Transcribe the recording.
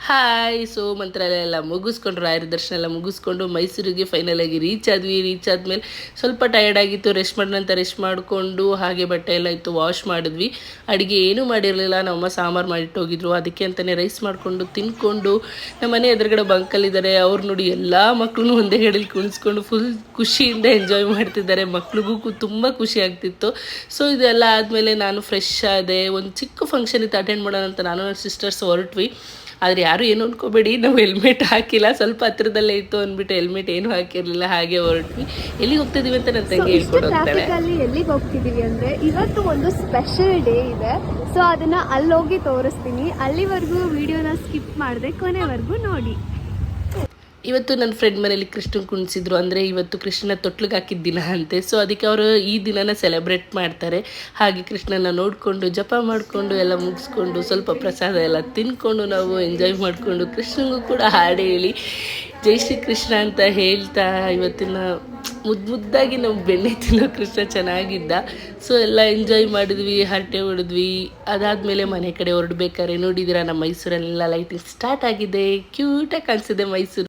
Hi. So ಮಂತ್ರಾಲಯ ಎಲ್ಲ ಮುಗಿಸ್ಕೊಂಡು ರಾಯರ ದರ್ಶನ ಎಲ್ಲ ಮುಗಿಸ್ಕೊಂಡು ಮೈಸೂರಿಗೆ ಫೈನಲ್ ಆಗಿ ರೀಚ್ ಆದಮೇಲೆ ಸ್ವಲ್ಪ ಟಯರ್ಡ್ ಆಗಿತ್ತು. ರೆಸ್ಟ್ ಮಾಡಿಕೊಂಡು ಹಾಗೆ ಬಟ್ಟೆ ಎಲ್ಲ ಇತ್ತು, ವಾಶ್ ಮಾಡಿದ್ವಿ. ಅಡುಗೆ ಏನೂ ಮಾಡಿರಲಿಲ್ಲ, ನಮ್ಮಮ್ಮ ಸಾಂಬಾರು ಮಾಡಿಟ್ಟೋಗಿದ್ರು. ಅದಕ್ಕೆ ಅಂತಲೇ ರೈಸ್ ಮಾಡಿಕೊಂಡು ತಿನ್ಕೊಂಡು ನಮ್ಮ ಮನೆ ಎದುರುಗಡೆ ಬಂಕಲ್ಲಿದ್ದಾರೆ. ಅವ್ರು ನೋಡಿ ಎಲ್ಲ ಮಕ್ಕಳು ಒಂದೇ ಗಡಿಲಿ ಕುಣಿಸ್ಕೊಂಡು ಫುಲ್ ಖುಷಿಯಿಂದ ಎಂಜಾಯ್ ಮಾಡ್ತಿದ್ದಾರೆ. ಮಕ್ಳಿಗೂ ತುಂಬ ಖುಷಿ ಆಗ್ತಿತ್ತು. ಸೊ ಇದೆಲ್ಲ ಆದಮೇಲೆ ನಾನು ಫ್ರೆಶ್ ಆದೆ. ಒಂದು ಚಿಕ್ಕ ಫಂಕ್ಷನ್ ಇತ್ತು, ಅಟೆಂಡ್ ಮಾಡೋಣ ಅಂತ ನಾನು ನನ್ನ ಸಿಸ್ಟರ್ಸ್ ಹೊರಟ್ವಿ. ಆದರೆ ಯಾರು ಏನು ಅನ್ಕೋಬೇಡಿ, ನಾವು ಹೆಲ್ಮೆಟ್ ಹಾಕಿಲ್ಲ, ಸ್ವಲ್ಪ ಹತ್ತಿರದಲ್ಲೇ ಇತ್ತು ಅಂದ್ಬಿಟ್ಟು ಹೆಲ್ಮೆಟ್ ಏನು ಹಾಕಿರಲಿಲ್ಲ, ಹಾಗೆ ಹೊರಟ್ವಿ. ಎಲ್ಲಿಗೆ ಹೋಗ್ತಿದ್ದೀವಿ ಅಂತ ನನ್ನ ತಂಗಿ ಹೇಳ್ಕೊಡು ಹೋಗ್ತಾಳೆ. ಎಲ್ಲಿಗೆ ಹೋಗ್ತಿದ್ದೀವಿ ಅಂದರೆ ಇವತ್ತು ಒಂದು ಸ್ಪೆಷಲ್ ಡೇ ಇದೆ. ಸೊ ಅದನ್ನು ಅಲ್ಲೋಗಿ ತೋರಿಸ್ತೀನಿ. ಅಲ್ಲಿವರೆಗೂ ವಿಡಿಯೋನ ಸ್ಕಿಪ್ ಮಾಡಿದೆ, ಕೊನೆವರೆಗೂ ನೋಡಿ. ಇವತ್ತು ನನ್ನ ಫ್ರೆಂಡ್ ಮನೇಲಿ ಕೃಷ್ಣನ್ ಕುಣಿಸಿದ್ರು. ಅಂದರೆ ಇವತ್ತು ಕೃಷ್ಣನ ತೊಟ್ಲಿಗೆ ಹಾಕಿದ ದಿನ ಅಂತೆ. ಸೊ ಅದಕ್ಕೆ ಅವರು ಈ ದಿನನ ಸೆಲೆಬ್ರೇಟ್ ಮಾಡ್ತಾರೆ. ಹಾಗೆ ಕೃಷ್ಣನ ನೋಡಿಕೊಂಡು ಜಪ ಮಾಡಿಕೊಂಡು ಎಲ್ಲ ಮುಗಿಸ್ಕೊಂಡು ಸ್ವಲ್ಪ ಪ್ರಸಾದ ಎಲ್ಲ ತಿನ್ಕೊಂಡು ನಾವು ಎಂಜಾಯ್ ಮಾಡಿಕೊಂಡು ಕೃಷ್ಣನಿಗೂ ಕೂಡ ಹಾಡು ಹೇಳಿ ಜೈ ಶ್ರೀ ಕೃಷ್ಣ ಅಂತ ಹೇಳ್ತಾ ಇವತ್ತಿನ ಮುದ್ದಾಗಿ ನಾವು ಬೆಣ್ಣೆ ತಿನ್ನೋ ಕೃಷ್ಣ ಚೆನ್ನಾಗಿದ್ದ. ಸೊ ಎಲ್ಲ ಎಂಜಾಯ್ ಮಾಡಿದ್ವಿ, ಹರಟೆ ಹೊಡೆದ್ವಿ. ಅದಾದಮೇಲೆ ಮನೆ ಕಡೆ ಹೊರಡ್ಬೇಕಾದ್ರೆ ನೋಡಿದ್ದೀರಾ ನಮ್ಮ ಮೈಸೂರಲ್ಲೆಲ್ಲ ಲೈಟಿಂಗ್ ಸ್ಟಾರ್ಟ್ ಆಗಿದೆ. ಕ್ಯೂಟಾಗಿ ಕಾಣಿಸಿದೆ ಮೈಸೂರು.